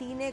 3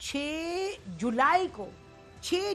6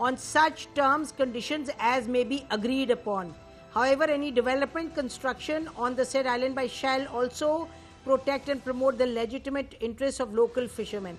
on such terms conditions as may be agreed upon. However, any development construction on the said island by shall also protect and promote the legitimate interests of local fishermen.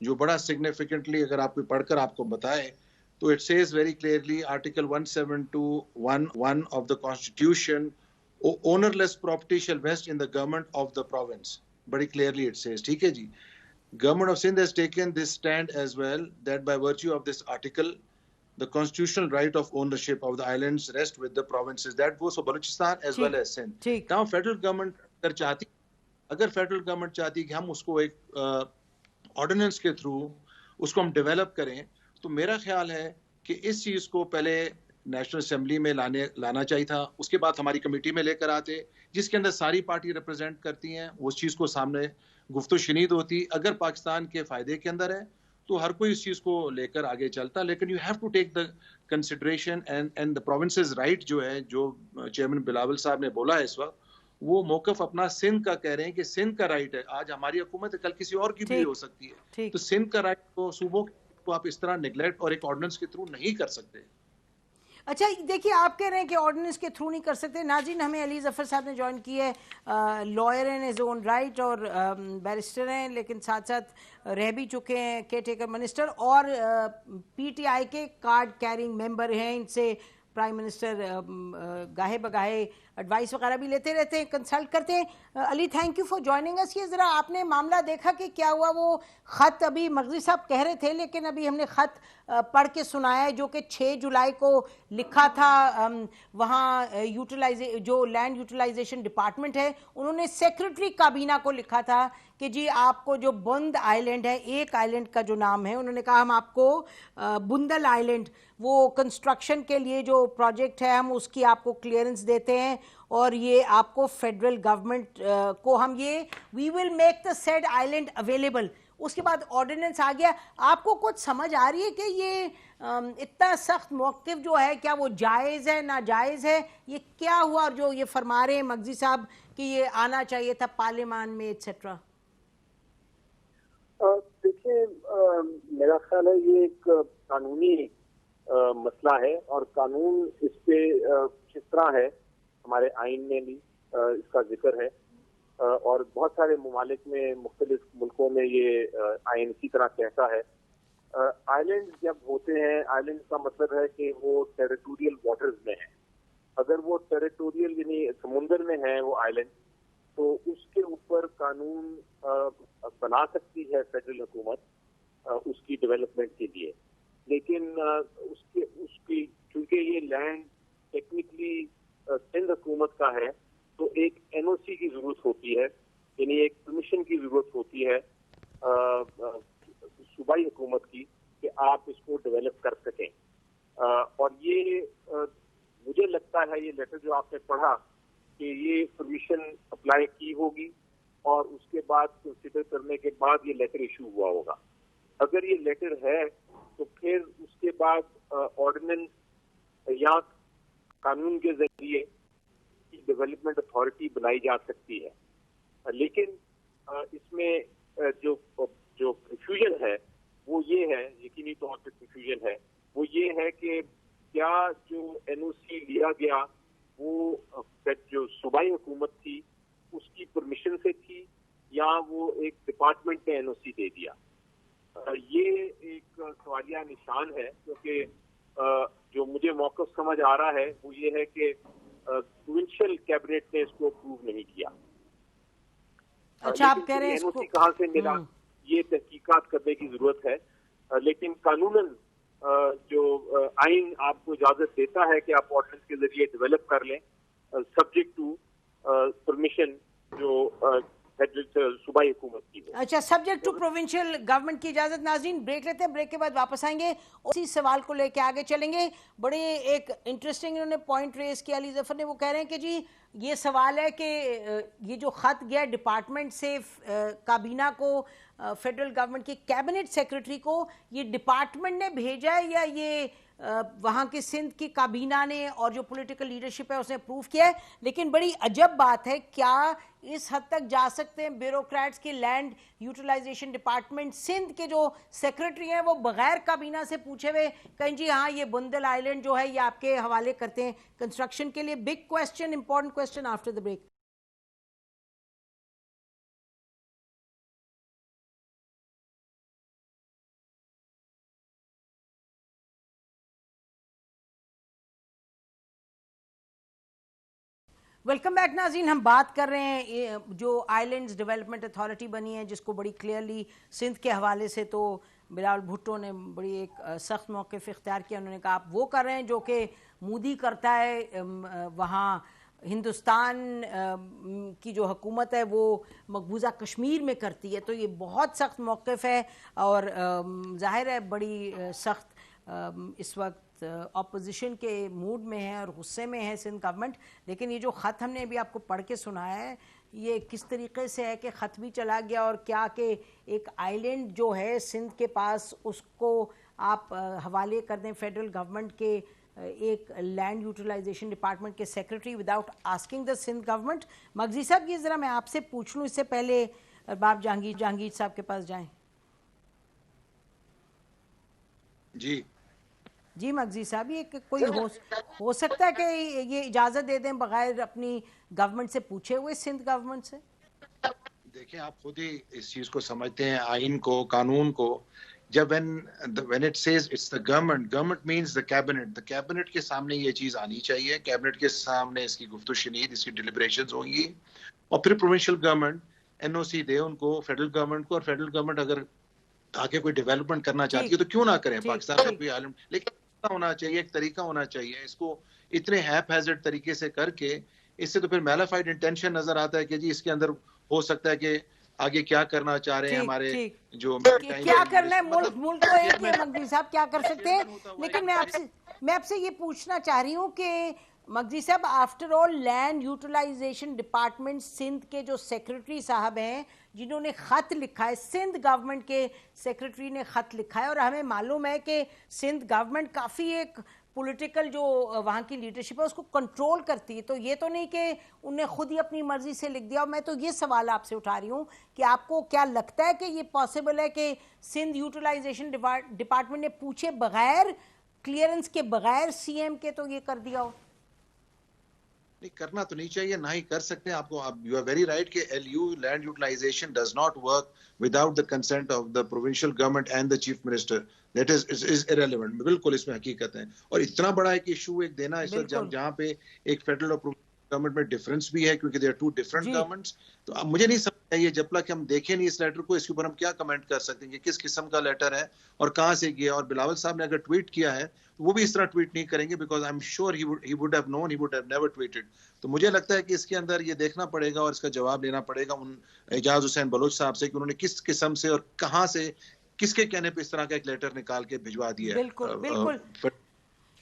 جو بڑا significantly اگر آپ کو پڑھ کر آپ کو بتائے تو it says very clearly article 172(1) of the constitution ownerless property shall vest in the government of the province. Very clearly it says, ٹھیک ہے جی. Government of Sindh has taken this stand as well, that by virtue of this article, the constitutional right of ownership of the islands rest with the provinces. That goes for Balochistan as well as Sindh. Now federal government اگر federal government چاہتی کہ ہم اس کو ایک ordinance کے through اس کو ہم develop کریں, تو میرا خیال ہے کہ اس چیز کو پہلے نیشنل اسمبلی میں لانا چاہیے تھا, اس کے بعد ہماری کمیٹی میں لے کر آتے جس کے اندر ساری پارٹی ریپرزینٹ کرتی ہیں, اس چیز کو سامنے گفت و شنید ہوتی. اگر پاکستان کے فائدے کے اندر ہے تو ہر کوئی اس چیز کو لے کر آگے چلتا, لیکن you have to take the consideration and the provinces right جو ہے, جو چیئرمین بلاول صاحب نے بولا ہے اس وقت, وہ موقف اپنا سندھ کا کہہ رہے ہیں کہ سندھ کا رائٹ ہے. آج ہماری حکومت ہے, کل کسی اور کی بھی ہو سکتی ہے, تو سندھ کا رائٹ کو صوبوں کو آپ اس طرح نیگلیکٹ اور ایک آرڈیننس کے تھرو نہیں کر سکتے. اچھا دیکھیے, آپ کہہ رہے ہیں کہ آرڈیننس کے تھرو نہیں کر سکتے. ناظرین, ہمیں علی ظفر صاحب نے جوائن کی ہے, لائر ہیں ایز اون رائٹ اور بیرسٹر ہیں, لیکن ساتھ ساتھ رہ بھی چکے ہیں کیئر ٹیکر منسٹر, اور پی ٹی آئی کے کارڈ کیرنگ ممبر ہیں. ان سے پرائم منسٹر گاہے بگاہے ایڈوائس وغیرہ بھی لیتے رہتے ہیں, کنسلٹ کرتے ہیں. علی, تھینک یو فار جوائننگ اس. یہ ذرا آپ نے معاملہ دیکھا کہ کیا ہوا؟ وہ خط ابھی مغزی صاحب کہہ رہے تھے, لیکن ابھی ہم نے خط پڑھ کے سنایا ہے جو کہ 6 جولائی کو لکھا تھا وہاں جو لینڈ یوٹیلائزیشن ڈپارٹمنٹ ہے, انہوں نے سیکرٹری کابینہ کو لکھا تھا کہ جی آپ کو جو بند آئیلینڈ ہے, ایک آئیلینڈ کا جو نام ہے, انہوں نے کہا ہم آپ کو بندل آئیلینڈ وہ کنسٹرکشن کے لیے جو پروجیکٹ ہے ہم اس کی آپ کو کلیئرنس دیتے ہیں, اور یہ آپ کو فیڈرل گورنمنٹ کو ہم یہ we will make the said island available. اس کے بعد آرڈیننس آ گیا. آپ کو کچھ سمجھ آ رہی ہے کہ یہ اتنا سخت موقف جو ہے, کیا وہ جائز ہے, ناجائز ہے؟ یہ کیا ہوا, اور جو یہ فرما رہے ہیں مغزی صاحب کہ یہ آنا چاہیے تھا پارلیمان میں ایٹسیٹرا؟ دیکھیں, میرا خیال ہے یہ ایک قانونی مسئلہ ہے, اور قانون اس پہ کس طرح ہے ہمارے آئین میں بھی اس کا ذکر ہے, اور بہت سارے ممالک میں, مختلف ملکوں میں یہ آئین اسی طرح کہتا ہے. آئیلینڈ جب ہوتے ہیں, آئیلینڈ کا مطلب ہے کہ وہ ٹیریٹوریل واٹرز میں ہیں. اگر وہ ٹیریٹوریل یعنی سمندر میں ہیں وہ آئیلینڈ, تو اس کے اوپر قانون بنا سکتی ہے فیڈرل حکومت اس کی ڈیولپمنٹ کے لیے. لیکن اس کی چونکہ یہ لینڈ ٹیکنیکلی سندھ حکومت کا ہے, تو ایک این او سی کی ضرورت ہوتی ہے, یعنی ایک پرمیشن کی ضرورت ہوتی ہے صوبائی حکومت کی کہ آپ اس کو ڈیولپ کر سکیں. اور یہ مجھے لگتا ہے یہ لیٹر جو آپ نے پڑھا کہ یہ پرمیشن اپلائی کی ہوگی, اور اس کے بعد کنسیڈر کرنے کے بعد یہ لیٹر ایشو ہوا ہوگا. اگر یہ لیٹر ہے تو پھر اس کے بعد آرڈیننس یا قانون کے ذریعے ڈیولپمنٹ اتھارٹی بنائی جا سکتی ہے. لیکن اس میں جو کنفیوژن ہے وہ یہ ہے, یقینی طور پہ کنفیوژن ہے, وہ یہ ہے کہ کیا جو این او سی لیا گیا وہ جو صوبائی حکومت تھی اس کی پرمیشن سے تھی, یا وہ ایک ڈپارٹمنٹ نے این او سی دے دیا. یہ ایک سوالیہ نشان ہے, کیونکہ جو مجھے موقف سمجھ آ رہا ہے وہ یہ ہے کہ پروونشل کیبنٹ نے اس کو اپروو نہیں کیا. اچھا, آپ کہہ رہے ہیں این او سی کہاں سے ملا, یہ تحقیقات کرنے کی ضرورت ہے. لیکن قانوناً جو آئین آپ کو اجازت دیتا ہے کہ آپ آرڈیننس کے ذریعے ڈیولپ کر لیں, سبجیکٹ ٹو پرمیشن جو صوبائی حکومت کی ہے. اچھا, سبجیکٹ ٹو پروونشل گورنمنٹ کی اجازت. ناظرین, بریک لیتے ہیں, بریک کے بعد واپس آئیں گے, اسی سوال کو لے کے آگے چلیں گے. بڑے ایک انٹرسٹنگ انہوں نے پوائنٹ ریز کیا علی ظفر نے, وہ کہہ رہے ہیں کہ جی یہ سوال ہے کہ یہ جو خط گیا ڈپارٹمنٹ سے کابینہ کو, فیڈرل گورنمنٹ کی کیبنٹ سیکرٹری کو, یہ ڈپارٹمنٹ نے بھیجا ہے یا یہ وہاں کی سندھ کی کابینہ نے اور جو پولیٹیکل لیڈرشپ ہے اس نے اپروو کیا ہے؟ لیکن بڑی عجب بات ہے, کیا اس حد تک جا سکتے ہیں بیوروکریٹس کی لینڈ یوٹیلائزیشن ڈپارٹمنٹ سندھ کے جو سیکرٹری ہیں وہ بغیر کابینہ سے پوچھے ہوئے کہیں جی ہاں یہ بندل آئیلینڈ جو ہے یہ آپ کے حوالے کرتے ہیں کنسٹرکشن کے لیے؟ Big question, important question after the break. Welcome back ناظرین. ہم بات کر رہے ہیں جو آئیلینڈز ڈیولپمنٹ اتھارٹی بنی ہے جس کو بڑی کلیئرلی سندھ کے حوالے سے تو بلاول بھٹو نے بڑی ایک سخت موقف اختیار کیا. انہوں نے کہا آپ وہ کر رہے ہیں جو کہ مودی کرتا ہے وہاں ہندوستان کی جو حکومت ہے وہ مقبوضہ کشمیر میں کرتی ہے. تو یہ بہت سخت موقف ہے اور ظاہر ہے بڑی سخت اس وقت اپوزیشن کے موڈ میں ہے اور غصے میں ہے سندھ گورنمنٹ. لیکن یہ جو خط ہم نے ابھی آپ کو پڑھ کے سنایا ہے یہ کس طریقے سے ہے کہ خط بھی چلا گیا اور کیا کہ ایک آئی لینڈ جو ہے سندھ کے پاس اس کو آپ حوالے کر دیں فیڈرل گورنمنٹ کے ایک لینڈ یوٹیلائزیشن ڈپارٹمنٹ کے secretary without asking the Sindh government. Maghzi صاحب یہ ذرا میں آپ سے پوچھ لوں اس سے پہلے ارباب جہانگیر صاحب کے پاس جائیں. جی مغزی صاحب یہ کوئی ہو سکتا ہے کہ یہ اجازت دے دیں بغیر اپنی گورنمنٹ سے پوچھے ہوئے سندھ گورنمنٹ سے؟ دیکھیں آپ خود ہی اس چیز کو سمجھتے ہیں آئین کو قانون کو. جب when it says it's the government means the cabinet کے سامنے یہ چیز آنی چاہیے, کیبنٹ کے سامنے اس کی گفت و شنید اس کی ڈیلیبریشنز ہوں گی اور پھر پروونشل گورنمنٹ این او سی دے ان کو فیڈرل گورنمنٹ کو. اور فیڈرل گورنمنٹ اگر آگے کوئی ڈیولپمنٹ کرنا چاہتی ہے تو کیوں نہ کریں پاکستان کا کوئی عالم. لیکن ہونا چاہیے ایک طریقہ ہونا چاہیے. اس کو اتنے ہیپ ہیزرڈ طریقے سے کر کے اس سے تو پھر میلافائڈ انٹینشن نظر آتا ہے کہ جی اس کے اندر ہو سکتا ہے کہ آگے کیا کرنا چاہ رہے ہیں ہمارے جو کیا کرنا ہے ملک کو ایک یہ مغزی صاحب کیا کر سکتے ہیں. لیکن میں آپ سے یہ پوچھنا چاہ رہی ہوں کہ مغزی صاحب after all land utilization department Sindh کے جو سیکرٹری صاحب ہیں جنہوں نے خط لکھا ہے, سندھ گورنمنٹ کے سیکرٹری نے خط لکھا ہے اور ہمیں معلوم ہے کہ سندھ گورنمنٹ کافی ایک پولیٹیکل جو وہاں کی لیڈرشپ ہے اس کو کنٹرول کرتی ہے, تو یہ تو نہیں کہ انہوں نے خود ہی اپنی مرضی سے لکھ دیا. اور میں تو یہ سوال آپ سے اٹھا رہی ہوں کہ آپ کو کیا لگتا ہے کہ یہ پاسبل ہے کہ سندھ یوٹیلائزیشن ڈپارٹمنٹ نے پوچھے بغیر کلیئرنس کے بغیر سی ایم کے تو یہ کر دیا ہو؟ نہیں کرنا تو نہیں چاہیے, نہ ہی کر سکتے ہیں. آپ کو یو آر ویری رائٹ کہ land utilization does not work without the consent of the provincial government and the chief minister. That is irrelevant. بالکل اس میں حقیقت ہے. اور اتنا بڑا ایک ایشو ایک دینا اس وقت جہاں پہ ایک فیڈرل اور گورنمنٹ میں ڈفرنس بھی ہے کیونکہ they are two different governments. تو اب مجھے نہیں سمجھ آئی ہے جب تک ہم دیکھیں نہیں اس لیٹر کو اس کے اوپر ہم کیا کمنٹ کر سکتے ہیں کہ کس قسم کا لیٹر ہے اور کہاں سے گیا. اور بلاول صاحب نے اگر ٹویٹ کیا ہے وہ بھی اس طرح ٹویٹ نہیں کریں گے because I am sure he would have known, he would have never tweeted. تو مجھے لگتا ہے کہ اس کے اندر یہ دیکھنا پڑے گا اور اس کا جواب لینا پڑے گا ان اعجاز حسین بلوچ صاحب سے کہ انہوں نے کس قسم سے اور کہاں سے کس کے کہنے پہ اس طرح کا ایک لیٹر نکال کے بھجوا دیا ہے.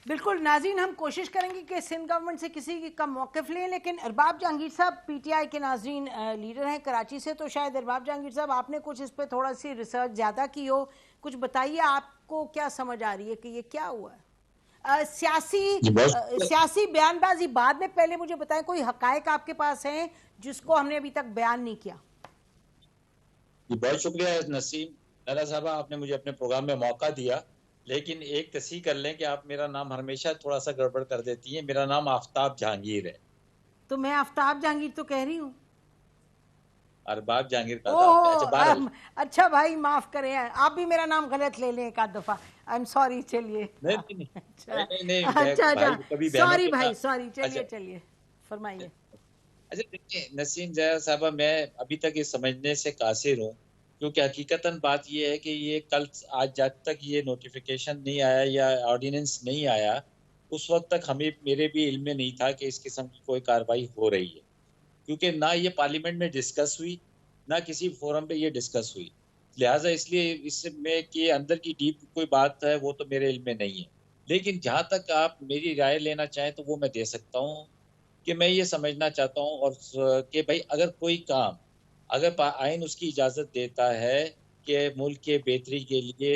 بالکل ناظرین ہم کوشش کریں گے کہ سندھ گورنمنٹ سے کسی کا موقف لیں. لیکن ارباب جہانگیر صاحب پی ٹی آئی کے ناظرین لیڈر ہیں کراچی سے, تو شاید ارباب جہانگیر صاحب آپ نے کچھ اس پہ تھوڑا سی ریسرچ زیادہ کی ہو, کچھ بتائیے آپ کو کیا سمجھ آ رہی ہے کہ یہ کیا ہوا ہے. سیاسی بیان بازی بعد میں, پہلے مجھے بتائیں کوئی حقائق آپ کے پاس ہیں جس کو ہم نے ابھی تک بیان نہیں کیا. جی بہت شکریہ نسیم نالا صاحبہ, آپ نے مجھے اپنے پروگرام میں موقع دیا. لیکن ایک تصحیح کر لیں کہ آپ میرا نام ہمیشہ تھوڑا سا گڑبڑ کر دیتی ہیں. میرا نام آفتاب جہانگیر ہے. تو میں آفتاب جہانگیر تو کہہ رہی ہوں. ارباب جہانگیر کا. اچھا بھائی معاف کریں, آپ بھی میرا نام غلط لے لیں ایک آدھ دفعہ. I am sorry. چلیے سوری بھائی سوری. چلیے فرمائیے. اچھا دیکھیں نسیم زہرا صاحبہ, میں ابھی تک یہ سمجھنے سے قاصر ہوں کیونکہ حقیقتاً بات یہ ہے کہ یہ کل آج جب تک یہ نوٹیفیکیشن نہیں آیا یا آرڈیننس نہیں آیا اس وقت تک ہمیں میرے بھی علم میں نہیں تھا کہ اس قسم کی کوئی کارروائی ہو رہی ہے, کیونکہ نہ یہ پارلیمنٹ میں ڈسکس ہوئی نہ کسی فورم پہ یہ ڈسکس ہوئی. لہٰذا اس لیے اس میں کہ اندر کی ڈیپ کوئی بات ہے وہ تو میرے علم میں نہیں ہے. لیکن جہاں تک آپ میری رائے لینا چاہیں تو وہ میں دے سکتا ہوں کہ میں یہ سمجھنا چاہتا ہوں اور کہ بھائی اگر کوئی کام اگر آئین اس کی اجازت دیتا ہے کہ ملک کے بہتری کے لیے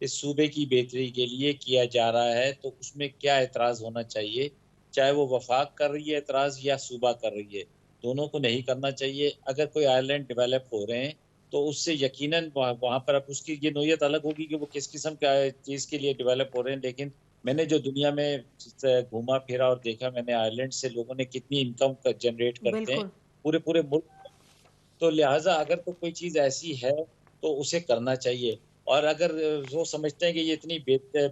اس صوبے کی بہتری کے لیے کیا جا رہا ہے تو اس میں کیا اعتراض ہونا چاہیے, چاہے وہ وفاق کر رہی ہے اعتراض یا صوبہ کر رہی ہے, دونوں کو نہیں کرنا چاہیے. اگر کوئی آئرلینڈ ڈیولپ ہو رہے ہیں تو اس سے یقیناً وہاں پر اب اس کی یہ نوعیت الگ ہوگی کہ وہ کس قسم کا چیز کے لیے ڈیولپ ہو رہے ہیں. لیکن میں نے جو دنیا میں گھوما پھرا اور دیکھا میں نے آئرلینڈ سے لوگوں نے کتنی انکم جنریٹ کرتے ہیں پورے ملک. تو لہٰذا اگر تو کوئی چیز ایسی ہے تو اسے کرنا چاہیے. اور اگر وہ سمجھتے ہیں کہ یہ اتنی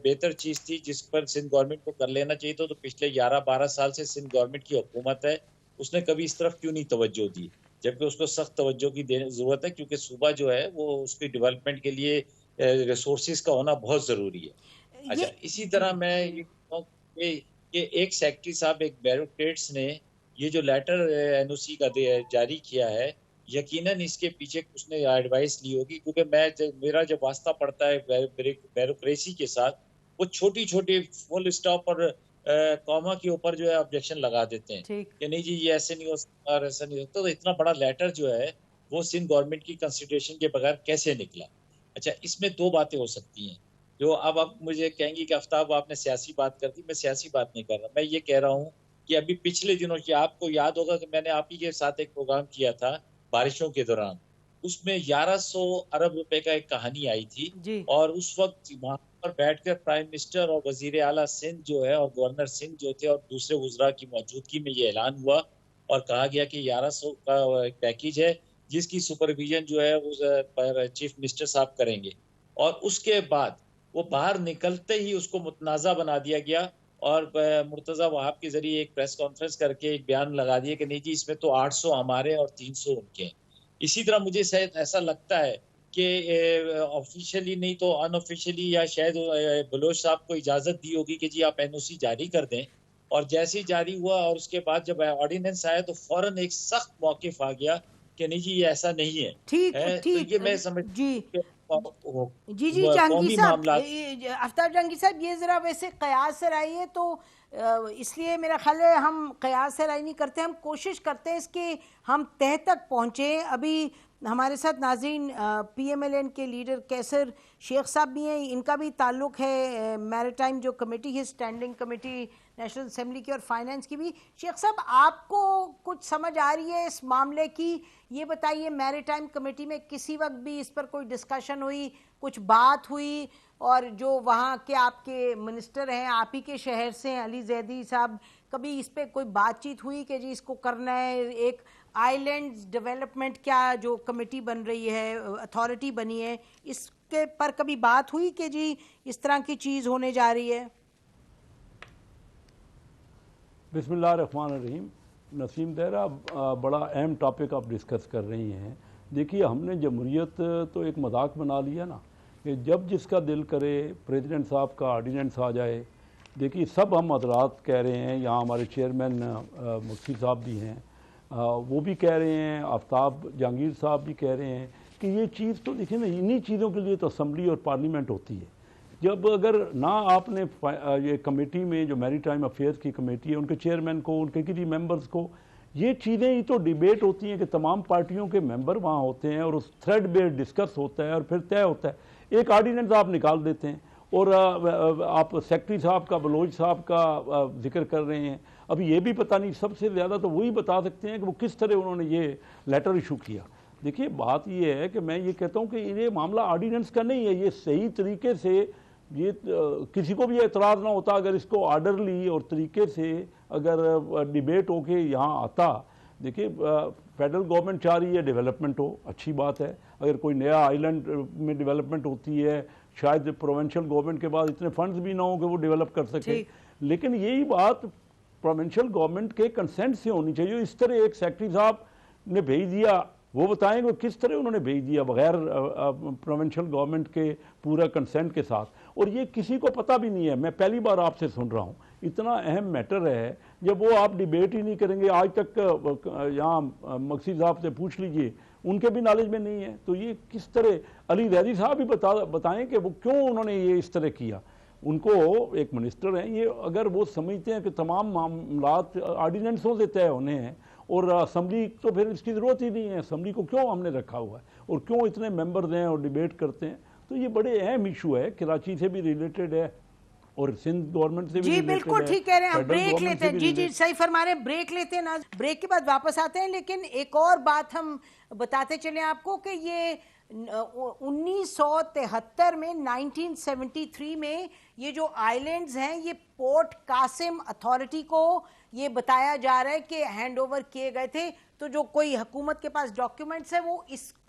بہتر چیز تھی جس پر سندھ گورنمنٹ کو کر لینا چاہیے تو پچھلے 11-12 سال سے سندھ گورنمنٹ کی حکومت ہے اس نے کبھی اس طرف کیوں نہیں توجہ دی، جبکہ اس کو سخت توجہ کی ضرورت ہے، کیونکہ صوبہ جو ہے وہ اس کی ڈیولپمنٹ کے لیے ریسورسز کا ہونا بہت ضروری ہے۔ اچھا، اسی طرح میں یہ کہتا ہوں کہ ایک سیکٹری صاحب، ایک بیوروکریٹس نے یہ جو لیٹر این او سی کا جاری کیا ہے، یقیناً اس کے پیچھے کچھ نے ایڈوائس لی ہوگی، کیونکہ میرا جب واسطہ پڑتا ہے بیوروکریسی کے ساتھ، وہ چھوٹی چھوٹی فل اسٹاپ اور کوما کے اوپر جو ہے آبجیکشن لگا دیتے ہیں کہ نہیں جی یہ ایسے نہیں ہو سکتا اور ایسا نہیں ہو سکتا۔ تو اتنا بڑا لیٹر جو ہے وہ سندھ گورنمنٹ کی کنسیڈریشن کے بغیر کیسے نکلا؟ اچھا، اس میں دو باتیں ہو سکتی ہیں جو اب مجھے کہیں گی کہ آفتاب آپ نے سیاسی بات کر دی، میں سیاسی بات نہیں کر رہا، میں یہ کہہ رہا ہوں کہ ابھی پچھلے دنوں کی آپ کو یاد ہوگا کہ میں نے آپ ہی کے ساتھ ایک پروگرام کیا تھا بارشوں کے دوران، اس میں 1100 ارب روپے کا ایک کہانی آئی تھی، اور اس وقت وہاں پر بیٹھ کر پرائم منسٹر اور وزیر اعلیٰ سندھ جو ہے اور گورنر سندھ جو تھے اور دوسرے وزراء کی موجودگی میں یہ اعلان ہوا اور کہا گیا کہ 1100 کا ایک پیکیج ہے جس کی سپرویژن جو ہے وہ چیف منسٹر صاحب کریں گے، اور اس کے بعد وہ باہر نکلتے ہی اس کو متنازع بنا دیا گیا اور مرتضی وہاب کے ذریعے ایک پریس کانفرنس کر کے ایک بیان لگا دیا کہ نہیں جی اس میں تو 800 ہمارے اور 300 ان کے ہیں۔ اسی طرح مجھے شاید ایسا لگتا ہے کہ آفیشیلی نہیں تو ان آفیشیلی یا شاید بلوچ صاحب کو اجازت دی ہوگی کہ جی آپ این او سی جاری کر دیں، اور جیسے ہی جاری ہوا اور اس کے بعد جب آرڈیننس آیا تو فوراً ایک سخت موقف آ گیا کہ نہیں جی یہ ایسا نہیں ہے۔ ٹھیک یہ میں سمجھ جی جہانگیر صاحب، آفتاب جہانگیر صاحب یہ ذرا ویسے قیاس سے رائے ہے تو اس لیے میرا خیال ہے ہم قیاس سے رائے نہیں کرتے، ہم کوشش کرتے ہیں اس کے ہم تہ تک پہنچیں۔ ابھی ہمارے ساتھ ناظرین پی ایم ایل این کے لیڈر کیسر شیخ صاحب بھی ہیں، ان کا بھی تعلق ہے میریٹائم جو کمیٹی ہے، اسٹینڈنگ کمیٹی نیشنل اسمبلی کی اور فائنانس کی بھی۔ شیخ صاحب آپ کو کچھ سمجھ آ رہی ہے اس معاملے کی؟ یہ بتائیے میریٹائم کمیٹی میں کسی وقت بھی اس پر کوئی ڈسکشن ہوئی، کچھ بات ہوئی، اور جو وہاں کے آپ کے منسٹر ہیں آپ ہی کے شہر سے علی زیدی صاحب، کبھی اس پہ کوئی بات چیت ہوئی کہ جی اس کو کرنا ہے؟ ایک آئی لینڈز ڈیولپمنٹ کیا جو کمیٹی بن رہی ہے، اتھارٹی بنی ہے، اس کے پر کبھی بات ہوئی کہ جی اس طرح کی چیز ہونے جا رہی ہے؟ بسم اللہ الرحمن الرحیم۔ نسیم دہرہ، بڑا اہم ٹاپک آپ ڈسکس کر رہی ہیں۔ دیکھیے، ہم نے جمہوریت تو ایک مذاق بنا لیا نا کہ جب جس کا دل کرے پریزیڈنٹ صاحب کا آرڈیننس آ جائے۔ دیکھیے، سب ہم حضرات کہہ رہے ہیں، یہاں ہمارے چیئرمین مفتی صاحب بھی ہیں، وہ بھی کہہ رہے ہیں، آفتاب جہانگیر صاحب بھی کہہ رہے ہیں کہ یہ چیز تو دیکھیں نا، انہی چیزوں کے لیے تو اسمبلی اور پارلیمنٹ ہوتی ہے۔ جب اگر نہ آپ نے یہ کمیٹی میں جو میری ٹائم افیئرز کی کمیٹی ہے، ان کے چیئرمین کو، ان کے کسی ممبرز کو، یہ چیزیں ہی تو ڈیبیٹ ہوتی ہیں کہ تمام پارٹیوں کے ممبر وہاں ہوتے ہیں اور اس تھریڈ بیس ڈسکس ہوتا ہے اور پھر طے ہوتا ہے۔ ایک آرڈیننس آپ نکال دیتے ہیں، اور آپ سیکٹری صاحب کا، بلوچ صاحب کا ذکر کر رہے ہیں۔ ابھی یہ بھی پتہ نہیں، سب سے زیادہ تو وہی بتا سکتے ہیں کہ وہ کس طرح انہوں نے یہ لیٹر ایشو کیا۔ دیکھیے، بات یہ ہے کہ میں یہ کہتا ہوں کہ یہ معاملہ آرڈیننس کا نہیں ہے، یہ صحیح طریقے سے، یہ کسی کو بھی اعتراض نہ ہوتا اگر اس کو آرڈرلی اور طریقے سے اگر ڈیبیٹ ہو کے یہاں آتا۔ دیکھیے، فیڈرل گورنمنٹ چاہ رہی ہے ڈیولپمنٹ ہو، اچھی بات ہے۔ اگر کوئی نیا آئی لینڈ میں ڈیولپمنٹ ہوتی ہے، شاید پروونشل گورنمنٹ کے بعد اتنے فنڈز بھی نہ ہوں کہ وہ ڈیولپ کر سکے، لیکن یہی بات پروونشل گورنمنٹ کے کنسنٹ سے ہونی چاہیے۔ اس طرح ایک سیکٹری صاحب نے بھیج دیا، وہ بتائیں گے کس طرح انہوں نے بھیج دیا بغیر پروونشل گورنمنٹ کے پورا کنسنٹ کے ساتھ، اور یہ کسی کو پتہ بھی نہیں ہے۔ میں پہلی بار آپ سے سن رہا ہوں، اتنا اہم میٹر ہے جب وہ آپ ڈیبیٹ ہی نہیں کریں گے۔ آج تک یہاں مقصد صاحب سے پوچھ لیجئے، ان کے بھی نالج میں نہیں ہے، تو یہ کس طرح؟ علی زیدی صاحب بھی بتائیں کہ وہ کیوں انہوں نے یہ اس طرح کیا۔ ان کو ایک منسٹر ہیں، یہ اگر وہ سمجھتے ہیں کہ تمام معاملات آرڈیننسوں سے طے ہونے ہیں اور اسمبلی تو پھر اس کی ضرورت ہی نہیں ہے، اسمبلی کو کیوں ہم نے رکھا ہوا ہے اور کیوں اتنے ممبرز ہیں اور ڈیبیٹ کرتے ہیں؟ تو یہ بڑے اہم ایشو ہے، کراچی سے بھی ریلیٹڈ ہے اور سندھ گورنمنٹ سے بھی جی بالکل ٹھیک کہہ رہے ہیں، ہم بریک لیتے ہیں۔ جی صحیح فرما رہے ہیں، بریک لیتے ہیں، بریک کے بعد واپس آتے ہیں۔ لیکن ایک اور بات ہم بتاتے چلیں آپ کو کہ یہ 1973 میں 1973 میں یہ جو آئی لینڈز ہیں یہ پورٹ قاسم اتھارٹی کو یہ بتایا جا رہا ہے کہ ہینڈ اوور کیے گئے تھے۔ تو جو کوئی حکومت کے پاس ڈاکیومنٹس ہیں وہ اس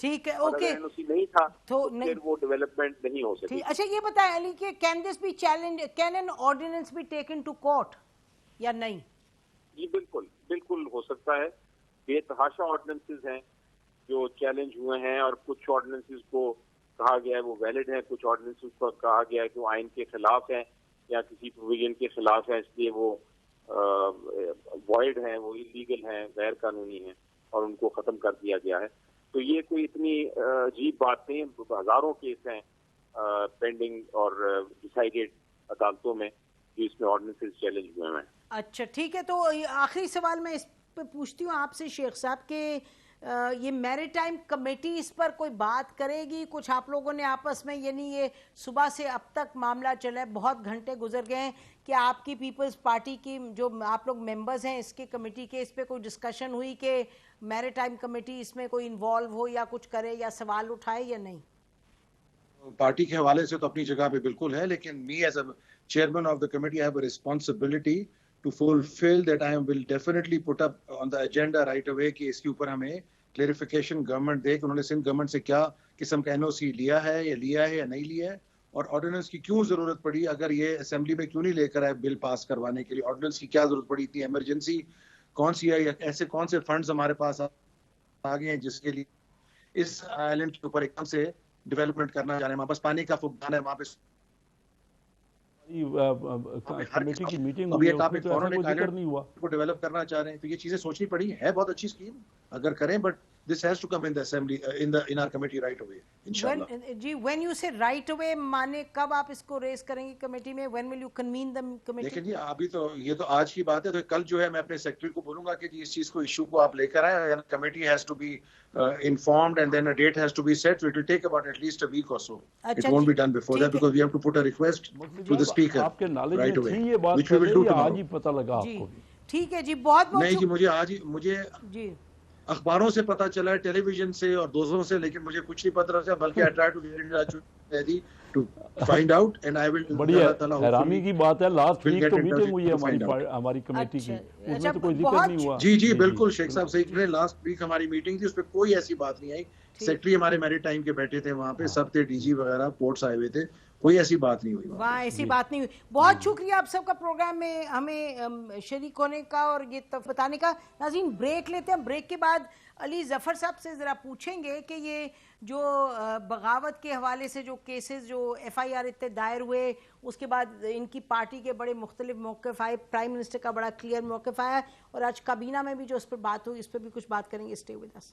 ٹھیک ہے اور اوکے اگر NOC نہیں تھا تو پھر وہ ڈیولپمنٹ نہیں ہو سکتی. اچھا یہ بتائیں علی کہ can this be challenge, can an ordinance be taken to court یا نہیں؟ جی بالکل ہو سکتا ہے. بے تحاشا آرڈیننسز ہیں جو چیلنج ہوئے ہیں، اور کچھ آرڈیننسز کو کہا گیا ہے وہ ویلڈ ہیں، کچھ آرڈیننسز کو کہا گیا ہے کہ وہ آئین کے خلاف ہیں یا کسی پروویژن کے خلاف ہیں، اس لیے وہ وائڈ ہیں، وہ انلیگل ہیں، غیر قانونی ہیں اور ان کو ختم کر دیا گیا ہے. تو یہ کوئی اتنی عجیب بات نہیں ہے. ہزاروں کیس ہیں پینڈنگ اور ڈیسائیڈڈ عدالتوں میں جو اس میں آرڈیننسز چیلنج ہوئے ہیں. اچھا ٹھیک ہے، تو آخری سوال میں اس پہ پوچھتی ہوں آپ سے شیخ صاحب کہ یہ میری ٹائم کمیٹی اس پر کوئی بات کرے گی؟ کچھ آپ لوگوں نے آپس میں، یعنی یہ صبح سے اب تک معاملہ چلا ہے، بہت گھنٹے گزر گئے ہیں، کہ آپ کی پیپلز پارٹی کی جو آپ لوگ ممبرز ہیں اس کی کمیٹی کے، اس پہ کوئی ڈسکشن ہوئی کہ میری ٹائم کمیٹی اس میں کوئی انوالو ہو یا کچھ کرے یا سوال اٹھائے یا نہیں؟ پارٹی کے حوالے سے تو اپنی جگہ پہ بالکل ہے، لیکن me as a chairman of the committee I have a responsibility to fulfill that. I will definitely put up on the agenda right away کہ اس کے اوپر ہمیں کلیریفیکیشن گورنمنٹ دے کہ انہوں نے سندھ گورنمنٹ سے کیا قسم کا NOC لیا ہے یا نہیں لیا ہے، اور آرڈیننس کی کیوں ضرورت پڑی، اگر یہ اسمبلی میں کیوں نہیں لے کر آئے بل پاس کروانے کے لیے، آرڈیننس کی کیا ضرورت پڑی، اتنی ایمرجنسی کون سی ہے، یا ایسے کون سے فنڈز ہمارے پاس آ گئے ہیں جس کے لیے اس آئلینڈ کے اوپر ایک دم سے ڈیولپمنٹ کرنا چاہ رہے ہیں. وہاں بس پانی کا فقدان ہے، وہاں پہ کمیٹی کی میٹنگ ابھی ہوئی ایک آپ ہے، ایک تو ایسا فوراً کوئی ایک ذکر نہیں ہوا کو ڈیولپ کرنا چاہ رہے ہیں. تو یہ چیزیں سوچنی پڑی ہے، بہت اچھی اسکیم اگر کریں، but this has to come in the assembly in our committee right away انشاءاللہ. جی when you say right away مانے کب آپ اس کو ریز کریں گے کمیٹی میں؟ When will you convene the committee? لیکن جی ابھی تو یہ تو آج کی بات ہے، تو کل جو ہے میں اپنے سیکرٹری کو بولوں گا کہ جی اس چیز کو ایشو کو آپ لے کر آئیں، committee has to be informed and then a date has to be set, so it will take about at least a week or so. It won't be done before that because we have to put a request to the speaker آپ کے knowledge right میں away, تھی یہ بات which we will پہلے do یا آج tomorrow. ہی پتہ لگا آپ کو بھی؟ ٹھیک ہے جی، بہت بہت نہیں جی مجھے جی اخباروں سے پتا چلا ہے، ٹیلی ویژن سے اور دوستوں سے، لیکن مجھے کچھ نہیں پتا چلا، بلکہ I try to get it to find out and I will بڑی حیرانی کی بات ہے، لاسٹ ویک تو میٹنگ ہوئی ہے ہماری کمیٹی کی، اس میں تو کوئی ذکر نہیں ہوا. جی بالکل شیخ صاحب صحیح کہہ رہے ہیں، لاسٹ ویک ہماری میٹنگ تھی، اس پہ کوئی ایسی بات نہیں آئی. سیکرٹری ہمارے میری ٹائم کے بیٹھے تھے وہاں پہ، سب تھے DG وغیرہ پورٹس آئے ہوئے تھے، کوئی ایسی بات نہیں ہوئی وہاں ایسی بات نہیں ہوئی. بہت شکریہ آپ سب کا پروگرام میں ہمیں شریک ہونے کا اور یہ بتانے کا. ناظرین بریک لیتے ہیں، بریک کے بعد علی ظفر صاحب سے ذرا پوچھیں گے کہ یہ جو بغاوت کے حوالے سے جو کیسز جو FIR اتنے دائر ہوئے، اس کے بعد ان کی پارٹی کے بڑے مختلف موقف آئے، پرائم منسٹر کا بڑا کلیئر موقف آیا، اور آج کابینہ میں بھی جو اس پر بات ہوئی اس پہ بھی کچھ بات کریں گے. Stay with us.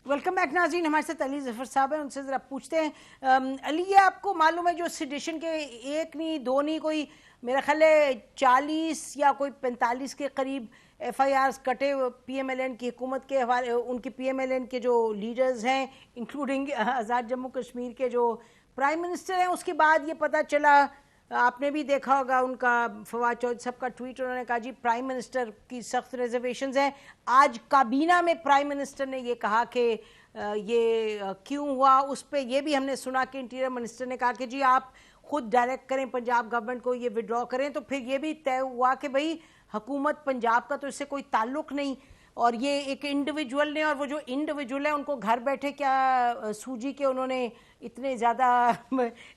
Welcome back ناظرین، ہمارے ساتھ علی ظفر صاحب ہیں، ان سے ذرا پوچھتے ہیں. علی یہ آپ کو معلوم ہے جو سیڈیشن کے ایک نہیں دو نہیں، کوئی میرا خیال ہے 40 یا کوئی 45 کے قریب FIRs کٹے PMLN کی حکومت کے حوالے، ان کی PMLN کے جو لیڈرز ہیں انکلوڈنگ آزاد جموں کشمیر کے جو پرائم منسٹر ہیں. اس کے بعد یہ پتہ چلا، آپ نے بھی دیکھا ہوگا ان کا فواد چودھری صاحب کا ٹویٹ، انہوں نے کہا جی پرائم منسٹر کی سخت ریزرویشنز ہیں. آج کابینہ میں پرائم منسٹر نے یہ کہا کہ یہ کیوں ہوا، اس پہ یہ بھی ہم نے سنا کہ انٹیریئر منسٹر نے کہا کہ جی آپ خود ڈائریکٹ کریں پنجاب گورنمنٹ کو یہ وڈرا کریں. تو پھر یہ بھی طے ہوا کہ بھئی حکومت پنجاب کا تو اس سے کوئی تعلق نہیں، اور یہ ایک انڈیویجول نے، اور وہ جو انڈیویجول ہیں ان کو گھر بیٹھے کیا سوجی کے انہوں نے اتنے زیادہ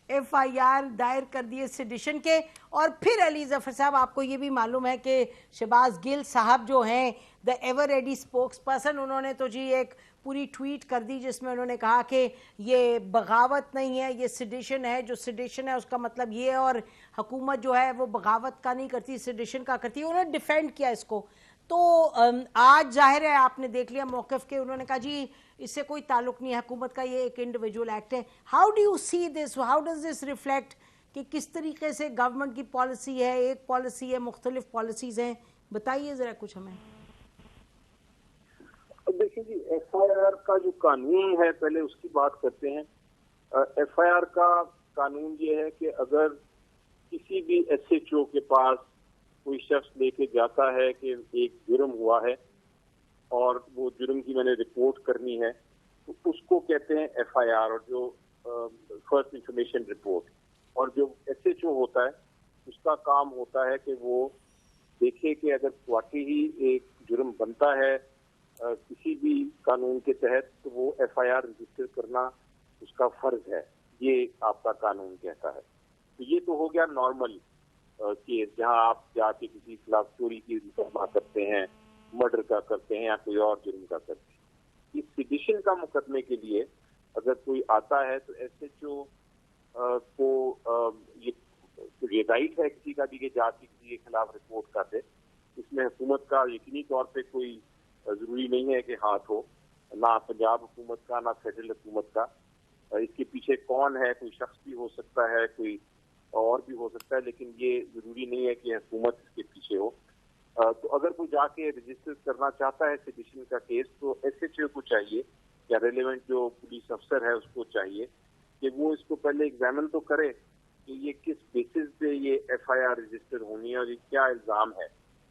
FIR دائر کر دیے سیڈیشن کے. اور پھر علی ظفر صاحب آپ کو یہ بھی معلوم ہے کہ شہباز گل صاحب جو ہیں دا ایور ریڈی اسپوکس پرسن، انہوں نے تو جی ایک پوری ٹویٹ کر دی جس میں انہوں نے کہا کہ یہ بغاوت نہیں ہے، یہ سیڈیشن ہے. جو سیڈیشن ہے اس کا مطلب یہ ہے، اور حکومت جو ہے وہ بغاوت کا نہیں کرتی، سیڈیشن کا کرتی ہے. انہوں نے ڈیفینڈ کیا اس کو. تو آج ظاہر ہے آپ نے دیکھ لیا موقف کے، انہوں نے کہا جی اس سے کوئی تعلق نہیں ہے حکومت کا، یہ ایک انڈیویجول ایکٹ ہے. How do you see this, how does this reflect کہ کس طریقے سے گورنمنٹ کی پالیسی ہے، ایک پالیسی ہے، مختلف پالیسیز ہیں؟ بتائیے ذرا کچھ ہمیں. دیکھیں جی FIR کا جو قانون ہے، پہلے اس کی بات کرتے ہیں. FIR کا قانون یہ ہے کہ اگر کسی بھی SHO کے پاس کوئی شخص لے کے جاتا ہے کہ ایک جرم ہوا ہے اور وہ جرم کی میں نے رپورٹ کرنی ہے، تو اس کو کہتے ہیں FIR اور جو فرسٹ انفارمیشن رپورٹ. اور جو SHO ہوتا ہے اس کا کام ہوتا ہے کہ وہ دیکھے کہ اگر واقعی ہی ایک جرم بنتا ہے کسی بھی قانون کے تحت تو وہ FIR رجسٹر کرنا اس کا فرض ہے. یہ آپ کا قانون کہتا ہے. تو یہ تو ہو گیا نارمل کیس جہاں آپ جا کے کسی خلاف چوری کی مقدمہ کرتے ہیں, مرڈر کا کرتے ہیں یا کوئی اور جرم کا کرتے ہیں. اس سیڈیشن کا مقدمے کے لیے اگر کوئی آتا ہے تو SHO کو یہ رائٹ ہے کسی کا بھی کہ جا کے کسی کے خلاف رپورٹ کر دے. اس میں حکومت کا یقینی طور پہ کوئی ضروری نہیں ہے کہ ہاتھ ہو, نہ پنجاب حکومت کا نہ فیڈرل حکومت کا. اس کے پیچھے کون ہے, کوئی شخص بھی ہو سکتا ہے, کوئی اور بھی ہو سکتا ہے, لیکن یہ ضروری نہیں ہے کہ حکومت اس کے پیچھے ہو. تو اگر کوئی جا کے رجسٹر کرنا چاہتا ہے سیڈیشن کا کیس تو SHO کو چاہیے یا ریلیونٹ جو پولیس افسر ہے اس کو چاہیے کہ وہ اس کو پہلے ایگزامن تو کرے کہ یہ کس بیسس پہ یہ FIR رجسٹر ہونی ہے اور یہ کیا الزام ہے,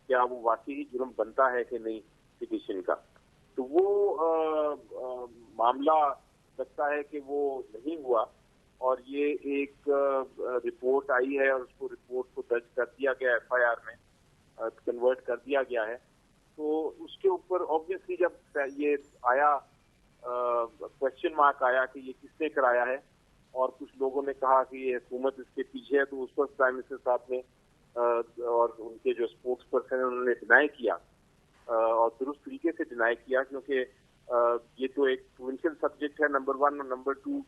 کیا وہ واقعی جرم بنتا ہے کہ نہیں سیڈیشن کا. تو وہ معاملہ لگتا ہے کہ وہ نہیں ہوا اور یہ ایک رپورٹ آئی ہے اور اس کو رپورٹ کو درج کر دیا گیا FIR میں کنورٹ کر دیا گیا ہے. تو اس کے اوپر آبویسلی جب یہ آیا کوشچن مارک آیا کہ یہ کس نے کرایا ہے اور کچھ لوگوں نے کہا کہ یہ حکومت اس کے پیچھے ہے, تو اس وقت پرائم منسٹر صاحب نے اور ان کے جو اسپوکس پرسن ہیں انہوں نے ڈینائی کیا اور درست طریقے سے ڈینائی کیا, کیونکہ یہ تو ایک پروونشل سبجیکٹ ہے نمبر 1 اور نمبر 2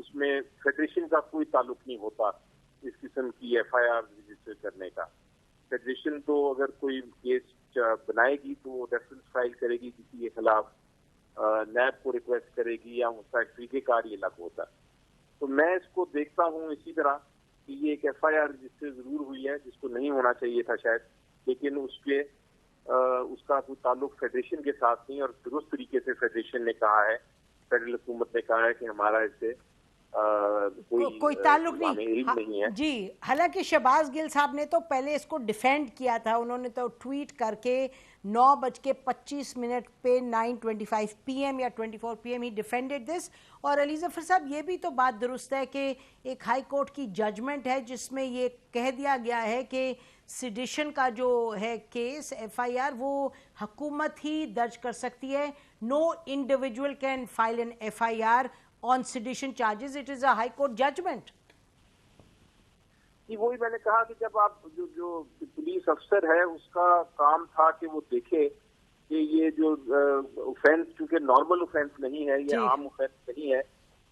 اس میں فیڈریشن کا کوئی تعلق نہیں ہوتا اس قسم کی FIR رجسٹر کرنے کا. فیڈریشن تو اگر کوئی کیس بنائے گی تو وہ ریفرنس فائل کرے گی کسی کے خلاف, نیب کو ریکویسٹ کرے گی یا اس کا ایک طریقہ کار یہ الگ ہوتا ہے. تو میں اس کو دیکھتا ہوں اسی طرح کہ یہ ایک FIR رجسٹر ضرور ہوئی ہے جس کو نہیں ہونا چاہیے تھا شاید, لیکن اس کا کوئی تعلق فیڈریشن کے ساتھ نہیں اور درست طریقے سے فیڈریشن نے کہا ہے, فیڈرل حکومت نے کہا ہے کہ ہمارا اس سے کوئی تعلق نہیں ہے. جی, حالانکہ شہباز گل صاحب نے تو پہلے اس کو ڈیفینڈ کیا تھا, انہوں نے تو ٹویٹ کر کے 9:25 پہ 9:25 PM یا 24 PM ہی ڈیفینڈڈ دس. اور علی ظفر صاحب یہ بھی تو بات درست ہے کہ ایک ہائی کورٹ کی ججمنٹ ہے جس میں یہ کہہ دیا گیا ہے کہ سیڈیشن کا جو ہے کیس FIR وہ حکومت ہی درج کر سکتی ہے. No individual can file an FIR on sedition charges. It is a high court judgment. وہی میں نے کہا کہ جب آپ جو پولیس افسر ہے اس کا کام تھا کہ وہ دیکھے کہ یہ جو اوفینس چونکہ نارمل اوفینس نہیں ہے, یہ عام اوفینس نہیں ہے,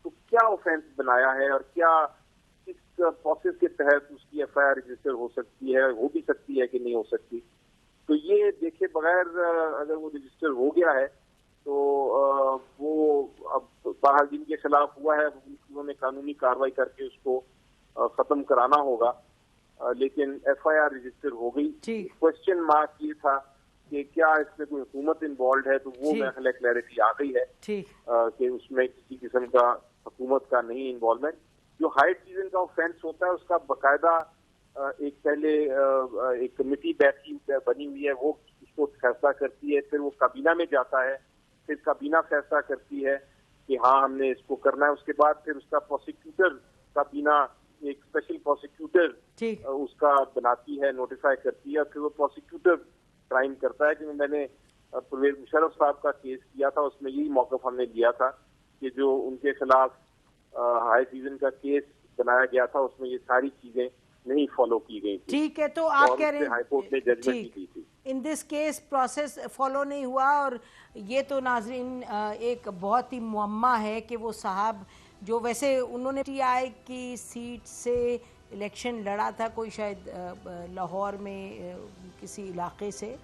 تو کیا اوفینس بنایا ہے اور کیا کس پروسیس کے تحت اس کی FIR رجسٹر ہو سکتی ہے, ہو بھی سکتی ہے کہ نہیں ہو سکتی. تو یہ دیکھے بغیر اگر وہ رجسٹر ہو گیا ہے تو وہ اب بہرحال جن کے خلاف ہوا ہے انہوں نے قانونی کارروائی کر کے اس کو ختم کرانا ہوگا, لیکن FIR رجسٹر ہو گئی. کوشچن مارک یہ تھا کہ کیا اس میں کوئی حکومت انوالوڈ ہے, تو وہ میں خیال کلیئرٹی آ گئی ہے کہ اس میں کسی قسم کا حکومت کا نہیں انوالومنٹ. جو ہائی ٹریزن کا اوفینس ہوتا ہے اس کا باقاعدہ ایک پہلے ایک کمیٹی بنی ہوئی ہے, وہ اس کو فیصلہ کرتی ہے, پھر وہ کابینہ میں جاتا ہے, پھر کابینہ فیصلہ کرتی ہے کہ ہاں ہم نے اس کو کرنا ہے. اس کے بعد پھر اس کا پروسیکیوٹر کابینہ ایک اسپیشل پروسیکیوٹر اس کا بناتی ہے, نوٹیفائی کرتی ہے, اور پھر وہ پروسیکیوٹر ٹرائم کرتا ہے. کہ میں نے پرویز مشرف صاحب کا کیس کیا تھا, اس میں یہی موقف ہم نے لیا تھا کہ جو ان کے خلاف ہائی سیزن کا کیس بنایا گیا تھا اس میں یہ ساری چیزیں نہیں فالو کی گئی تھی. ٹھیک ہے, تو آپ کہہ رہے ہیں ہائی کورٹ نے ججمنٹ دی تھی. ان دس کیس پروسیس فالو نہیں ہوا, اور یہ تو ناظرین ایک بہت ہی معمہ ہے کہ وہ صاحب جو ویسے انہوں نے TI کی سیٹ سے الیکشن لڑا تھا, کوئی شاید لاہور میں کسی علاقے سے,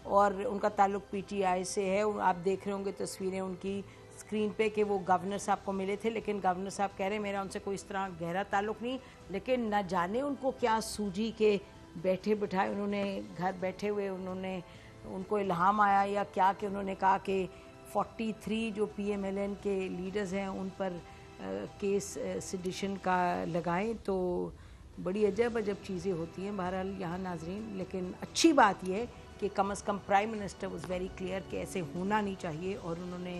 اور ان کا تعلق PTI سے ہے. آپ دیکھ رہے ہوں گے تصویریں ان کی اسکرین پہ کہ وہ گورنر صاحب کو ملے تھے, لیکن گورنر صاحب کہہ رہے ہیں میرا ان سے کوئی اس طرح گہرا تعلق نہیں, لیکن نہ جانے ان کو کیا سوجی کے بیٹھے بٹھائے انہوں نے گھر بیٹھے ہوئے ان کو الہام آیا یا کیا, کہ انہوں نے کہا کہ 43 جو PMLN کے لیڈرز ہیں ان پر کیس سیڈیشن کا لگائیں. تو بڑی عجب چیزیں ہوتی ہیں بہرحال یہاں ناظرین, لیکن اچھی بات یہ ہے کہ کم از کم prime minister was very clear کہ ایسے ہونا نہیں چاہیے, اور انہوں نے